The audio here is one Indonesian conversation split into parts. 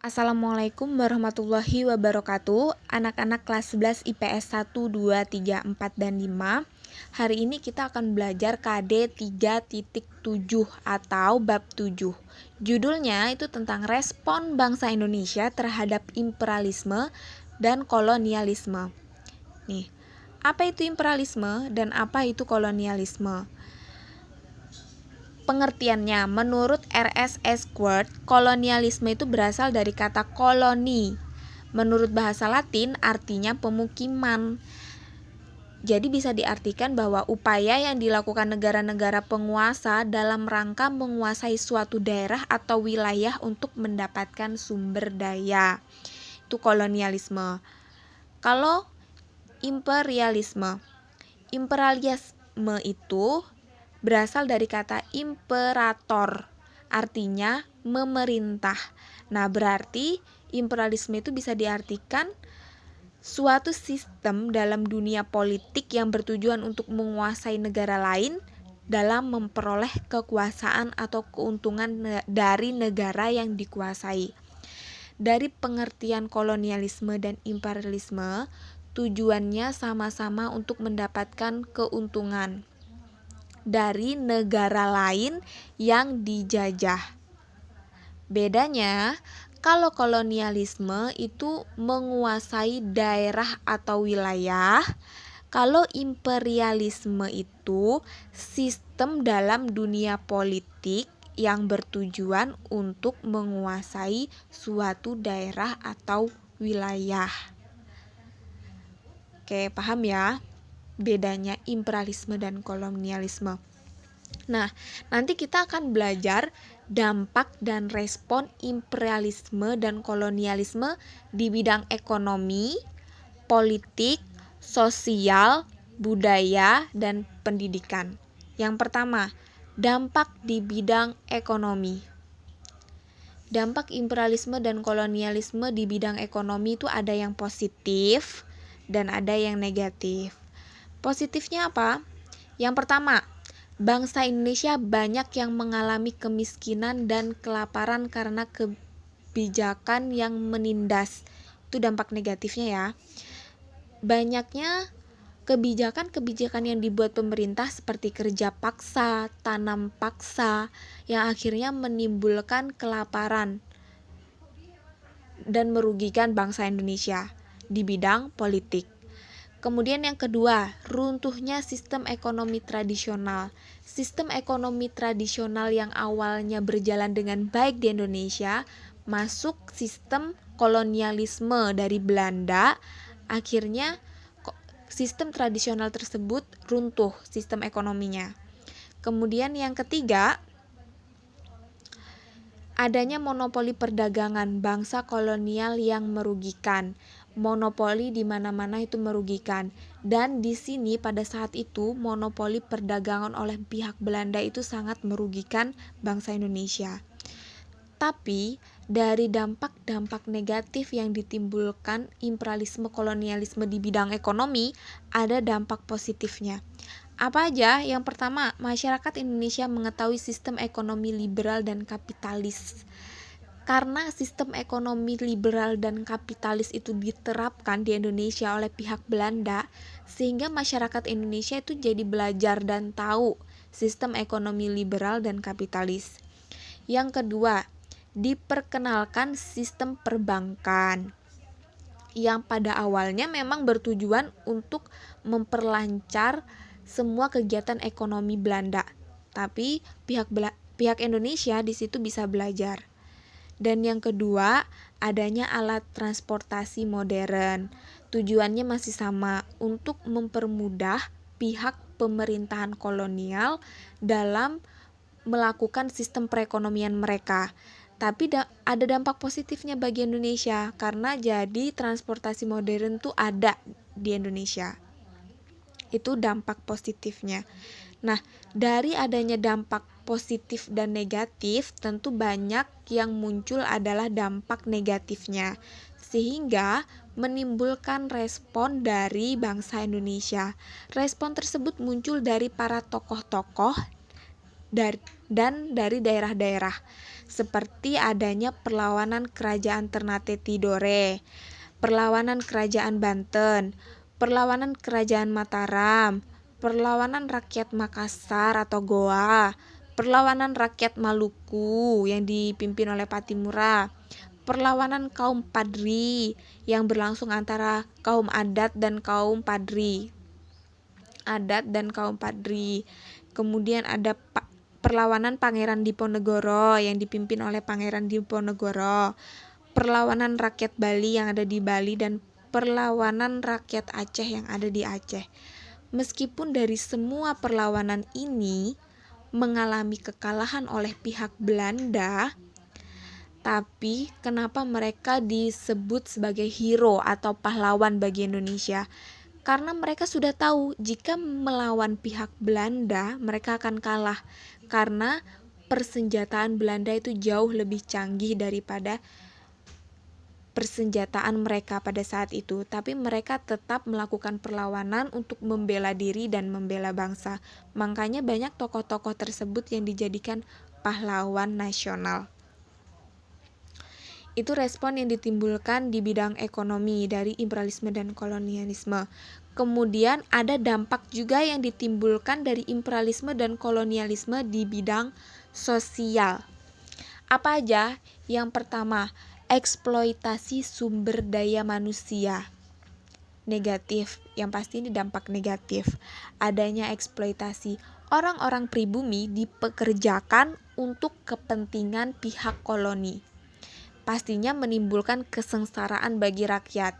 Assalamualaikum warahmatullahi wabarakatuh. Anak-anak kelas 11 IPS 1, 2, 3, 4, dan 5. Hari ini kita akan belajar KD 3.7 atau bab 7. Judulnya itu tentang respon bangsa Indonesia terhadap imperialisme dan kolonialisme. Nih, apa itu imperialisme dan apa itu kolonialisme? Pengertiannya, menurut R.S. Square, kolonialisme itu berasal dari kata koloni. Menurut bahasa Latin, artinya pemukiman. Jadi bisa diartikan bahwa upaya yang dilakukan negara-negara penguasa dalam rangka menguasai suatu daerah atau wilayah untuk mendapatkan sumber daya. Itu kolonialisme. Kalau imperialisme itu berasal dari kata imperator, artinya memerintah. Nah, berarti imperialisme itu bisa diartikan suatu sistem dalam dunia politik yang bertujuan untuk menguasai negara lain dalam memperoleh kekuasaan atau keuntungan dari negara yang dikuasai. Dari pengertian kolonialisme dan imperialisme, tujuannya sama-sama untuk mendapatkan keuntungan dari negara lain yang dijajah. Bedanya, kalau kolonialisme itu menguasai daerah atau wilayah, kalau imperialisme itu sistem dalam dunia politik yang bertujuan untuk menguasai suatu daerah atau wilayah. Oke, paham ya? Bedanya imperialisme dan kolonialisme. Nah, nanti kita akan belajar dampak dan respon imperialisme dan kolonialisme di bidang ekonomi, politik, sosial, budaya, dan pendidikan. Yang pertama, dampak di bidang ekonomi. Dampak imperialisme dan kolonialisme di bidang ekonomi itu ada yang positif dan ada yang negatif. Positifnya apa? Yang pertama, bangsa Indonesia banyak yang mengalami kemiskinan dan kelaparan karena kebijakan yang menindas. Itu dampak negatifnya ya. Banyaknya kebijakan-kebijakan yang dibuat pemerintah seperti kerja paksa, tanam paksa, yang akhirnya menimbulkan kelaparan dan merugikan bangsa Indonesia di bidang politik. Kemudian yang kedua, runtuhnya sistem ekonomi tradisional. Sistem ekonomi tradisional yang awalnya berjalan dengan baik di Indonesia masuk sistem kolonialisme dari Belanda. Akhirnya sistem tradisional tersebut runtuh sistem ekonominya. Kemudian yang ketiga, adanya monopoli perdagangan bangsa kolonial yang merugikan. Monopoli di mana-mana itu merugikan, dan di sini pada saat itu monopoli perdagangan oleh pihak Belanda itu sangat merugikan bangsa Indonesia. Tapi dari dampak-dampak negatif yang ditimbulkan imperialisme kolonialisme di bidang ekonomi, ada dampak positifnya. Apa aja? Yang pertama, masyarakat Indonesia mengetahui sistem ekonomi liberal dan kapitalis. Karena sistem ekonomi liberal dan kapitalis itu diterapkan di Indonesia oleh pihak Belanda, sehingga masyarakat Indonesia itu jadi belajar dan tahu sistem ekonomi liberal dan kapitalis. Yang kedua, diperkenalkan sistem perbankan yang pada awalnya memang bertujuan untuk memperlancar semua kegiatan ekonomi Belanda, tapi pihak Indonesia di situ bisa belajar. Dan yang kedua, adanya alat transportasi modern. Tujuannya masih sama, untuk mempermudah pihak pemerintahan kolonial dalam melakukan sistem perekonomian mereka. Tapi ada dampak positifnya bagi Indonesia, karena jadi transportasi modern tuh ada di Indonesia. Itu dampak positifnya. Nah, dari adanya dampak positif dan negatif, tentu banyak yang muncul adalah dampak negatifnya, sehingga menimbulkan respon dari bangsa Indonesia. Respon tersebut muncul dari para tokoh-tokoh dan dari daerah-daerah. seperti adanya perlawanan kerajaan Ternate Tidore, perlawanan kerajaan Banten, perlawanan kerajaan Mataram, perlawanan rakyat Makassar atau Goa, perlawanan rakyat Maluku yang dipimpin oleh Patimura, perlawanan kaum Padri yang berlangsung antara kaum adat dan kaum Padri. Kemudian ada perlawanan Pangeran Diponegoro yang dipimpin oleh Pangeran Diponegoro, perlawanan rakyat Bali yang ada di Bali, dan perlawanan rakyat Aceh yang ada di Aceh. Meskipun dari semua perlawanan ini mengalami kekalahan oleh pihak Belanda, tapi kenapa mereka disebut sebagai hero atau pahlawan bagi Indonesia? Karena mereka sudah tahu jika melawan pihak Belanda mereka akan kalah, karena persenjataan Belanda itu jauh lebih canggih daripada persenjataan mereka pada saat itu. Tapi mereka tetap melakukan perlawanan untuk membela diri dan membela bangsa. Makanya banyak tokoh-tokoh tersebut yang dijadikan pahlawan nasional. Itu respon yang ditimbulkan di bidang ekonomi dari imperialisme dan kolonialisme. Kemudian ada dampak juga yang ditimbulkan dari imperialisme dan kolonialisme di bidang sosial. Apa aja? Yang pertama, eksploitasi sumber daya manusia. Negatif, yang pasti ini dampak negatif. Adanya eksploitasi. Orang-orang pribumi dipekerjakan untuk kepentingan pihak koloni. Pastinya menimbulkan kesengsaraan bagi rakyat.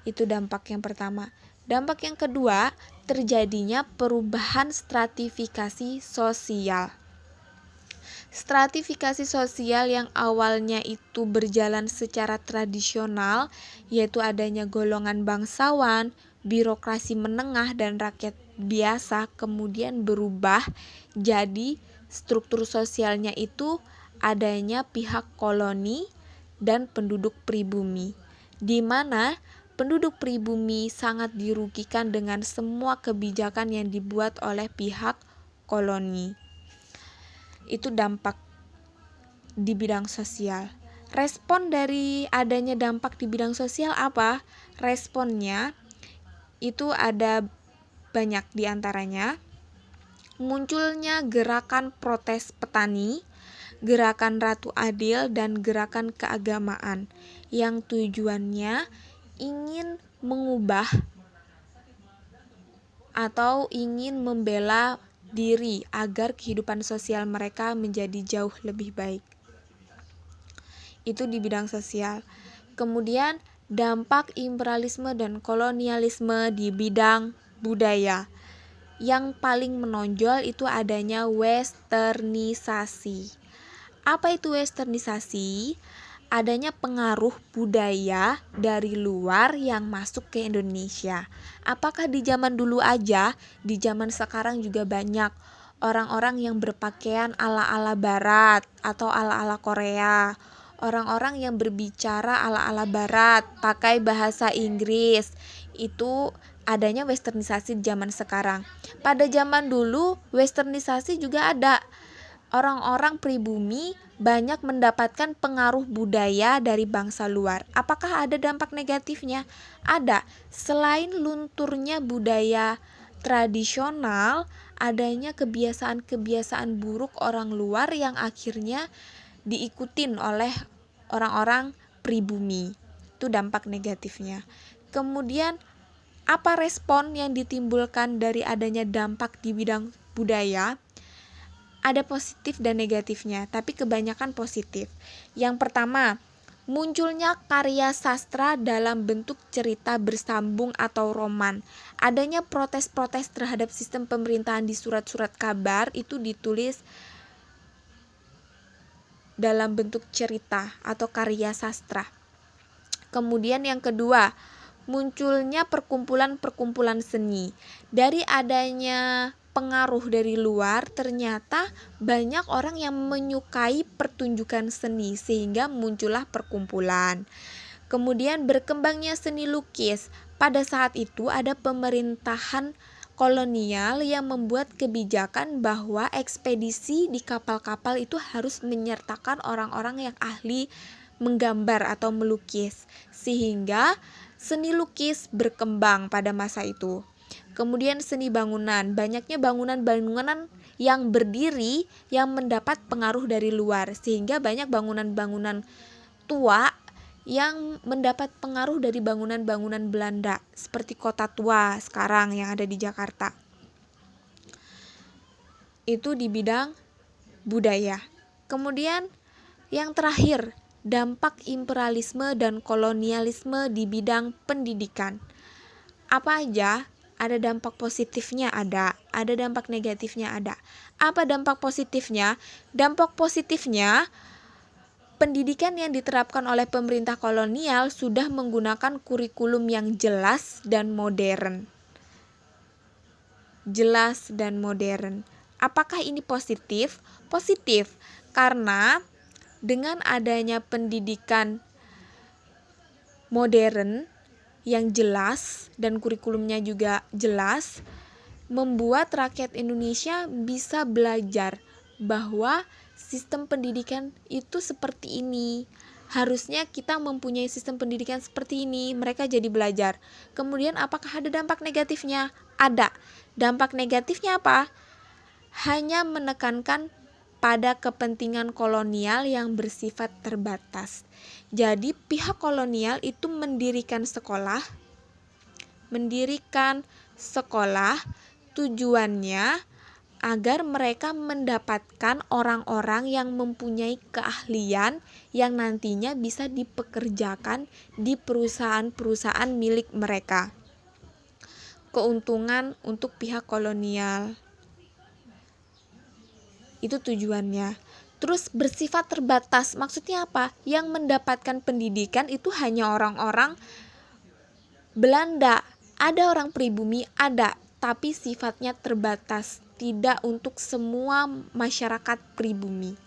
Itu dampak yang pertama. Dampak yang kedua, terjadinya perubahan stratifikasi sosial. Stratifikasi sosial yang awalnya itu berjalan secara tradisional, yaitu adanya golongan bangsawan, birokrasi menengah, dan rakyat biasa, kemudian berubah jadi struktur sosialnya itu adanya pihak koloni dan penduduk pribumi, di mana penduduk pribumi sangat dirugikan dengan semua kebijakan yang dibuat oleh pihak koloni. Itu dampak di bidang sosial. Respon dari adanya dampak di bidang sosial apa? Responnya itu ada banyak, diantaranya munculnya gerakan protes petani, gerakan Ratu Adil, dan gerakan keagamaan yang tujuannya ingin mengubah atau ingin membela diri agar kehidupan sosial mereka menjadi jauh lebih baik. Itu di bidang sosial. Kemudian dampak imperialisme dan kolonialisme di bidang budaya. Yang paling menonjol itu adanya westernisasi. Apa itu westernisasi? Adanya pengaruh budaya dari luar yang masuk ke Indonesia. Apakah di zaman dulu aja? Di zaman sekarang juga banyak orang-orang yang berpakaian ala-ala barat atau ala-ala Korea. Orang-orang yang berbicara ala-ala barat, pakai bahasa Inggris. Itu adanya westernisasi di zaman sekarang. Pada zaman dulu westernisasi juga ada. Orang-orang pribumi banyak mendapatkan pengaruh budaya dari bangsa luar. Apakah ada dampak negatifnya? Ada. Selain lunturnya budaya tradisional, adanya kebiasaan-kebiasaan buruk orang luar yang akhirnya diikutin oleh orang-orang pribumi. Itu dampak negatifnya. Kemudian apa respon yang ditimbulkan dari adanya dampak di bidang budaya? Ada positif dan negatifnya, tapi kebanyakan positif. Yang pertama, munculnya karya sastra dalam bentuk cerita bersambung atau roman. Adanya protes-protes terhadap sistem pemerintahan di surat-surat kabar itu ditulis dalam bentuk cerita atau karya sastra. Kemudian yang kedua, munculnya perkumpulan-perkumpulan seni. Dari adanya pengaruh dari luar, ternyata banyak orang yang menyukai pertunjukan seni sehingga muncullah perkumpulan. Kemudian berkembangnya seni lukis. Pada saat itu ada pemerintahan kolonial yang membuat kebijakan bahwa ekspedisi di kapal-kapal itu harus menyertakan orang-orang yang ahli menggambar atau melukis, sehingga seni lukis berkembang pada masa itu. Kemudian seni bangunan, banyaknya bangunan-bangunan yang berdiri yang mendapat pengaruh dari luar, sehingga banyak bangunan-bangunan tua yang mendapat pengaruh dari bangunan-bangunan Belanda, seperti Kota Tua sekarang yang ada di Jakarta. Itu di bidang budaya. Kemudian yang terakhir, dampak imperialisme dan kolonialisme di bidang pendidikan. Apa aja? Ada dampak positifnya, ada dampak negatifnya, ada. Apa dampak positifnya? Dampak positifnya, pendidikan yang diterapkan oleh pemerintah kolonial sudah menggunakan kurikulum yang jelas dan modern. Jelas dan modern. Apakah ini positif? Positif, karena dengan adanya pendidikan modern yang jelas dan kurikulumnya juga jelas, membuat rakyat Indonesia bisa belajar bahwa sistem pendidikan itu seperti ini. Harusnya kita mempunyai sistem pendidikan seperti ini. Mereka jadi belajar. Kemudian apakah ada dampak negatifnya? Ada. Dampak negatifnya apa? Hanya menekankan pada kepentingan kolonial yang bersifat terbatas. Jadi pihak kolonial itu mendirikan sekolah tujuannya agar mereka mendapatkan orang-orang yang mempunyai keahlian yang nantinya bisa dipekerjakan di perusahaan-perusahaan milik mereka. Keuntungan untuk pihak kolonial. Itu tujuannya. Terus bersifat terbatas, maksudnya apa? Yang mendapatkan pendidikan itu hanya orang-orang Belanda. Ada orang pribumi, ada, tapi sifatnya terbatas, tidak untuk semua masyarakat pribumi.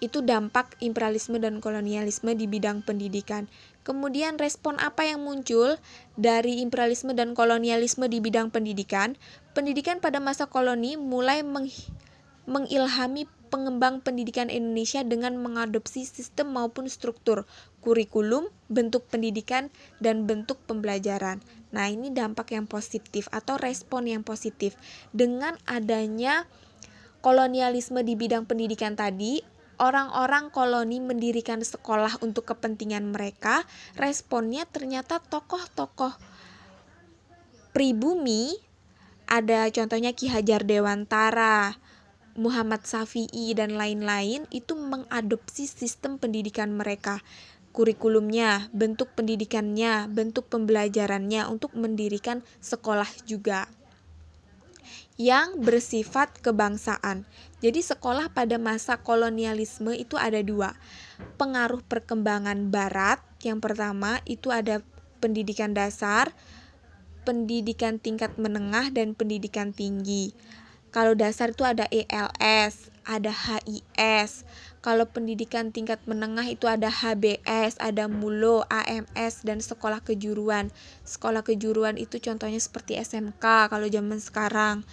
Itu dampak imperialisme dan kolonialisme di bidang pendidikan. Kemudian respon apa yang muncul dari imperialisme dan kolonialisme di bidang pendidikan? Pendidikan pada masa koloni mulai mengilhami pengembang pendidikan Indonesia dengan mengadopsi sistem maupun struktur, kurikulum, bentuk pendidikan, dan bentuk pembelajaran. Nah, ini dampak yang positif atau respon yang positif. Dengan adanya kolonialisme di bidang pendidikan tadi, orang-orang koloni mendirikan sekolah untuk kepentingan mereka. Responnya ternyata tokoh-tokoh pribumi, ada contohnya Ki Hajar Dewantara, Muhammad Syafi'i, dan lain-lain, itu mengadopsi sistem pendidikan mereka, kurikulumnya, bentuk pendidikannya, bentuk pembelajarannya untuk mendirikan sekolah juga yang bersifat kebangsaan. Jadi sekolah pada masa kolonialisme itu ada dua. Pengaruh perkembangan barat, yang pertama itu ada pendidikan dasar, pendidikan tingkat menengah, dan pendidikan tinggi. Kalau dasar itu ada ELS, ada HIS. Kalau pendidikan tingkat menengah itu ada HBS, ada MULO, AMS, dan sekolah kejuruan. Sekolah kejuruan itu contohnya seperti SMK kalau zaman sekarang.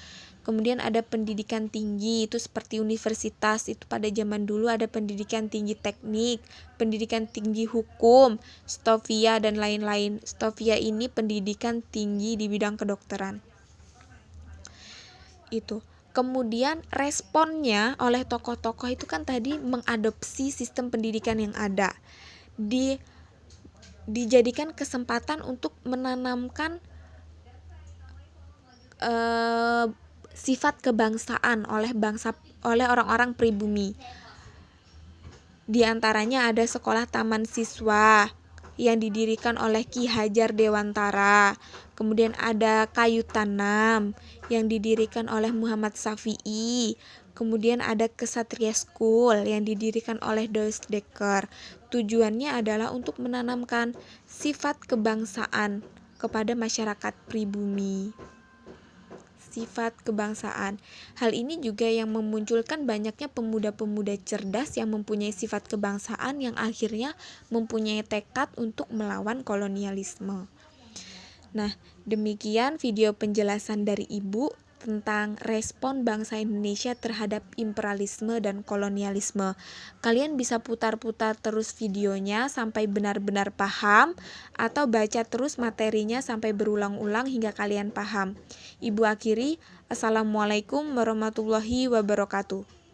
Kemudian ada pendidikan tinggi, itu seperti universitas. Itu pada zaman dulu ada pendidikan tinggi teknik, pendidikan tinggi hukum, Stovia, dan lain-lain. Stovia ini pendidikan tinggi di bidang kedokteran. Itu. Kemudian responnya oleh tokoh-tokoh itu kan tadi mengadopsi sistem pendidikan yang ada. Dijadikan kesempatan untuk menanamkan sifat kebangsaan oleh orang-orang pribumi. Di antaranya ada sekolah taman siswa yang didirikan oleh Ki Hajar Dewantara. Kemudian ada kayu tanam yang didirikan oleh Muhammad Syafi'i. Kemudian ada Kesatria School yang didirikan oleh Dois Dekker. Tujuannya adalah untuk menanamkan sifat kebangsaan kepada masyarakat pribumi. Sifat kebangsaan. Hal ini juga yang memunculkan banyaknya pemuda-pemuda cerdas yang mempunyai sifat kebangsaan yang akhirnya mempunyai tekad untuk melawan kolonialisme. Nah, demikian video penjelasan dari Ibu tentang respon bangsa Indonesia terhadap imperialisme dan kolonialisme. Kalian bisa putar-putar terus videonya sampai benar-benar paham, atau baca terus materinya sampai berulang-ulang hingga kalian paham. Ibu akhiri, Assalamualaikum warahmatullahi wabarakatuh.